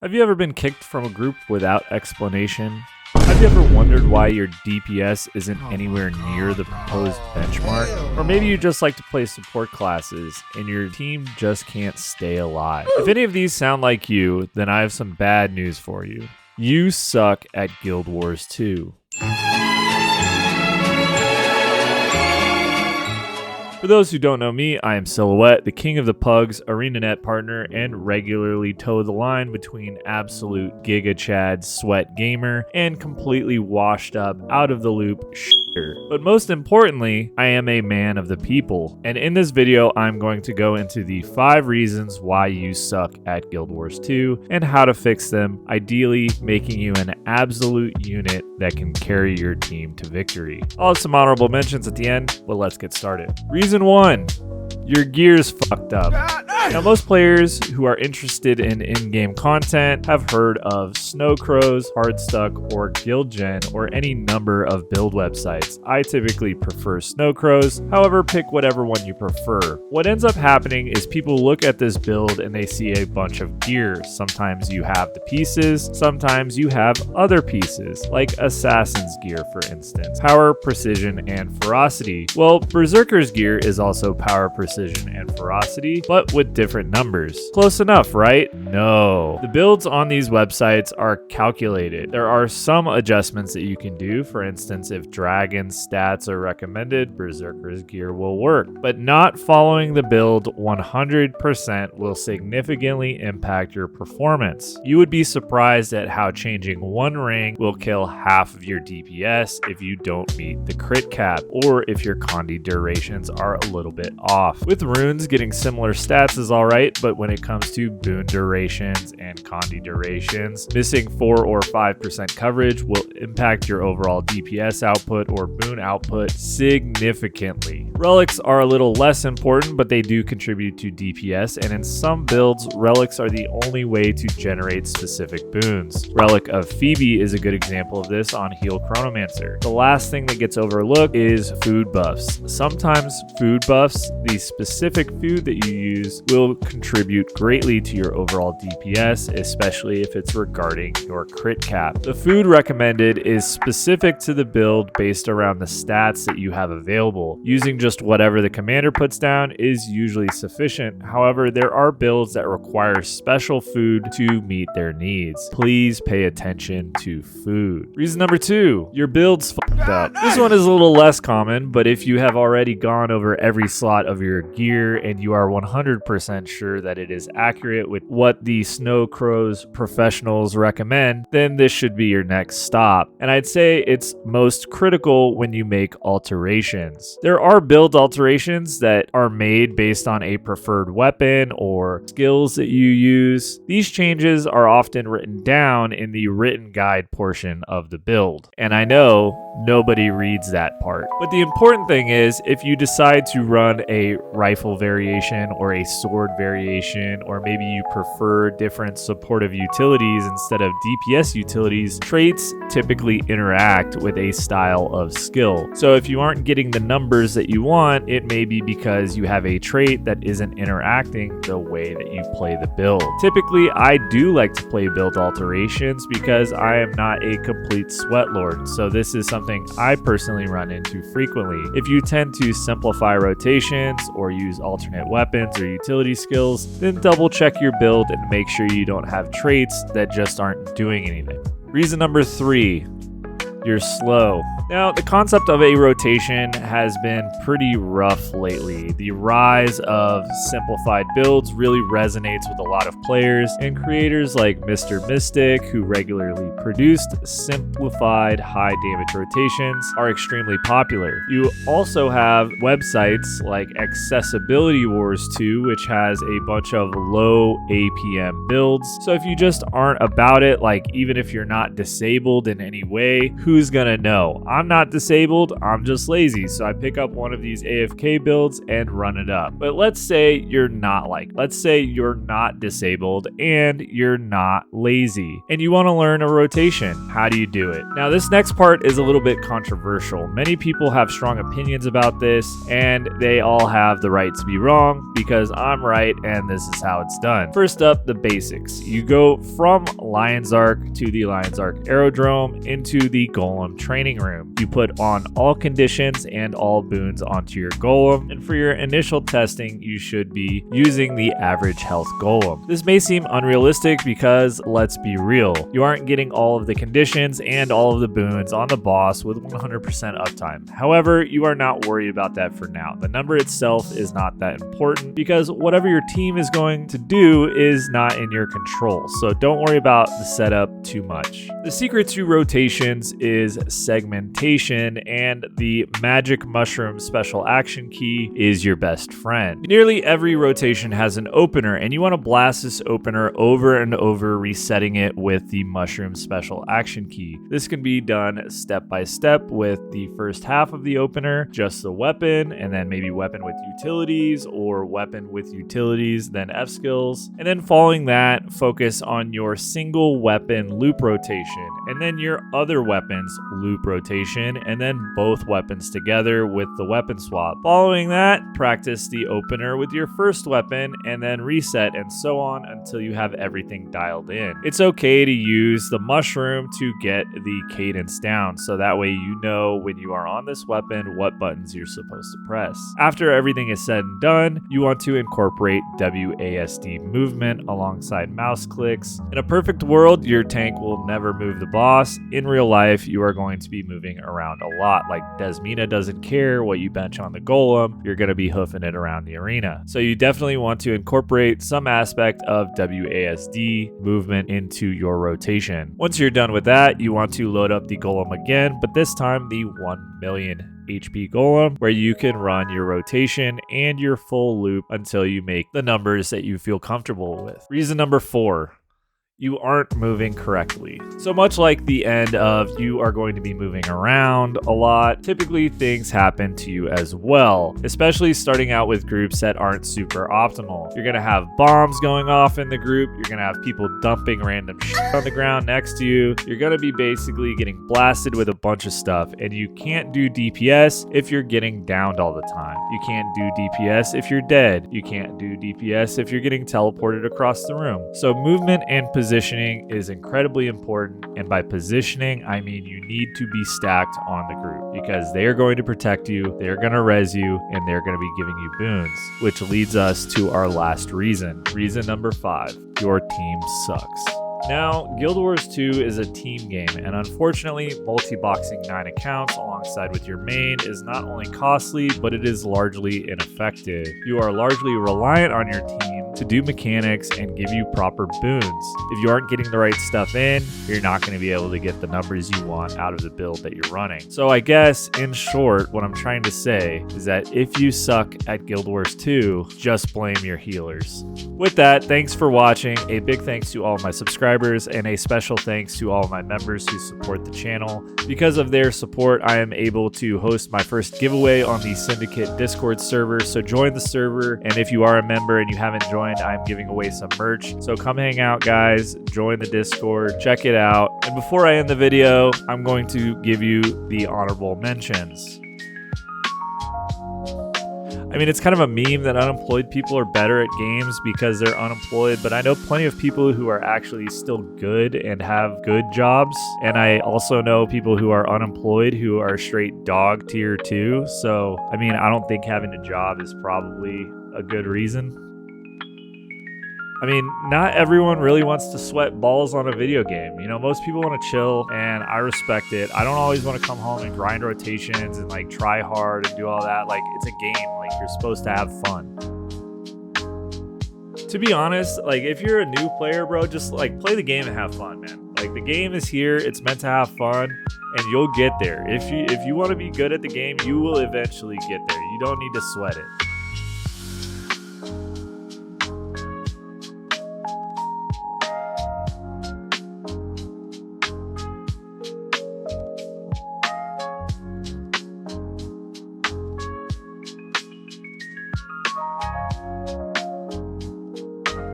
Have you ever been kicked from a group without explanation? Have you ever wondered why your DPS isn't anywhere near the proposed benchmark? Or maybe you just like to play support classes and your team just can't stay alive. If any of these sound like you, then I have some bad news for you. You suck at Guild Wars 2. For those who don't know me, I am Silhouette, the king of the pugs, Arenanet partner, and regularly toe the line between absolute Giga Chad sweat gamer and completely washed up, out of the loop shitter. But most importantly, I am a man of the people. And in this video, I'm going to go into the 5 reasons why you suck at Guild Wars 2 and how to fix them, ideally making you an absolute unit that can carry your team to victory. I'll have some honorable mentions at the end, but let's get started. Reason 1, your gear's fucked up. Now, most players who are interested in in-game content have heard of Snow Crows, Hardstuck, or Guild Gen, or any number of build websites. I typically prefer Snow Crows, however, pick whatever one you prefer. What ends up happening is people look at this build and they see a bunch of gear. Sometimes you have the pieces, sometimes you have other pieces, like Assassin's gear for instance. Power, precision, and ferocity. Well, Berserker's gear is also power, precision, and ferocity, but with different numbers. Close enough, right? No. The builds on these websites are calculated. There are some adjustments that you can do. For instance, if dragon stats are recommended, Berserker's gear will work. But not following the build 100% will significantly impact your performance. You would be surprised at how changing one rank will kill half of your DPS if you don't meet the crit cap, or if your condi durations are a little bit off. With runes, getting similar stats is alright, but when it comes to boon durations and condi durations, missing 4 or 5% coverage will impact your overall DPS output or boon output significantly. Relics are a little less important, but they do contribute to DPS, and in some builds, relics are the only way to generate specific boons. Relic of Phoebe is a good example of this on Heal Chronomancer. The last thing that gets overlooked is food buffs. Sometimes food buffs, the specific food that you use, will contribute greatly to your overall DPS, especially if it's regarding your crit cap. The food recommended is specific to the build based around the stats that you have available. Using just whatever the commander puts down is usually sufficient. However, there are builds that require special food to meet their needs. Please pay attention to food. Reason number 2, your build's fucked up. This one is a little less common, but if you have already gone over every slot of your gear and you are 100% sure that it is accurate with what the Snow Crows professionals recommend, then this should be your next stop. And I'd say it's most critical when you make alterations. There are build alterations that are made based on a preferred weapon or skills that you use. These changes are often written down in the written guide portion of the build. And I know nobody reads that part. But the important thing is, if you decide to run a rifle variation or a sword variation, or maybe you prefer different supportive utilities instead of DPS utilities, traits typically interact with a style of skill. So if you aren't getting the numbers that you want, it may be because you have a trait that isn't interacting the way that you play the build. Typically, I do like to play build alterations because I am not a complete sweat lord, so this is something I personally run into frequently. If you tend to simplify rotations or use alternate weapons or utility skills, then double check your build and make sure you don't have traits that just aren't doing anything. Reason number 3, you're slow. Now, the concept of a rotation has been pretty rough lately. The rise of simplified builds really resonates with a lot of players, and creators like Mr. Mystic, who regularly produced simplified high damage rotations, are extremely popular. You also have websites like Accessibility Wars 2, which has a bunch of low APM builds. So if you just aren't about it, like even if you're not disabled in any way, who's gonna know? I'm not disabled, I'm just lazy. So I pick up one of these AFK builds and run it up. But let's say you're not disabled and you're not lazy and you want to learn a rotation. How do you do it? Now, this next part is a little bit controversial. Many people have strong opinions about this, and they all have the right to be wrong because I'm right and this is how it's done. First up, the basics. You go from Lion's Ark to the Lion's Ark Aerodrome into the Golem training room. You put on all conditions and all boons onto your Golem, and for your initial testing, you should be using the average health Golem. This may seem unrealistic because, let's be real, you aren't getting all of the conditions and all of the boons on the boss with 100% uptime. However, you are not worried about that for now. The number itself is not that important because whatever your team is going to do is not in your control, so don't worry about the setup too much. The secret to rotations is segmentation, and the magic mushroom special action key is your best friend. Nearly every rotation has an opener, and you want to blast this opener over and over, resetting it with the mushroom special action key. This can be done step by step with the first half of the opener, just the weapon, and then maybe weapon with utilities, or weapon with utilities, then F skills. And then following that, focus on your single weapon loop rotation, and then your other weapons loop rotation, and then both weapons together with the weapon swap. Following that, practice the opener with your first weapon, and then reset, and so on until you have everything dialed in. It's okay to use the mushroom to get the cadence down, so that way you know when you are on this weapon what buttons you're supposed to press. After everything is said and done, you want to incorporate WASD movement alongside mouse clicks. In a perfect world, your tank will never move the boss. In real life, you are going to be moving around a lot. Like Desmina doesn't care what you bench on the Golem, you're going to be hoofing it around the arena. So you definitely want to incorporate some aspect of WASD movement into your rotation. Once you're done with that, you want to load up the Golem again, but this time the 1 million HP Golem, where you can run your rotation and your full loop until you make the numbers that you feel comfortable with. Reason number 4. You aren't moving correctly. So much like the end of you are going to be moving around a lot, typically things happen to you as well, especially starting out with groups that aren't super optimal. You're gonna have bombs going off in the group, you're gonna have people dumping random shit on the ground next to you, you're gonna be basically getting blasted with a bunch of stuff, and you can't do DPS if you're getting downed all the time. You can't do DPS if you're dead. You can't do DPS if you're getting teleported across the room. So movement and positioning is incredibly important, and by positioning, I mean you need to be stacked on the group because they are going to protect you, they're going to res you, and they're going to be giving you boons, which leads us to our last reason. Reason number 5, your team sucks. Now, Guild Wars 2 is a team game, and unfortunately, multi-boxing 9 accounts alongside with your main is not only costly, but it is largely ineffective. You are largely reliant on your team to do mechanics and give you proper boons. If you aren't getting the right stuff in, you're not going to be able to get the numbers you want out of the build that you're running. So I guess, in short, what I'm trying to say is that if you suck at Guild Wars 2, just blame your healers. With that, thanks for watching. A big thanks to all of my subscribers, and a special thanks to all of my members who support the channel. Because of their support, I am able to host my first giveaway on the Syndicate Discord server, so join the server, and if you are a member and you haven't joined, I'm giving away some merch. So come hang out, guys, join the Discord, check it out. And before I end the video, I'm going to give you the honorable mentions. I mean, it's kind of a meme that unemployed people are better at games because they're unemployed, but I know plenty of people who are actually still good and have good jobs. And I also know people who are unemployed who are straight dog tier 2. So, I mean, I don't think having a job is probably a good reason. I mean, not everyone really wants to sweat balls on a video game. You know, most people want to chill, and I respect it. I don't always want to come home and grind rotations and like try hard and do all that. Like, it's a game. Like, you're supposed to have fun. To be honest, like, if you're a new player, bro, just like play the game and have fun, man. Like, the game is here. It's meant to have fun, and you'll get there. If you want to be good at the game, you will eventually get there. You don't need to sweat it.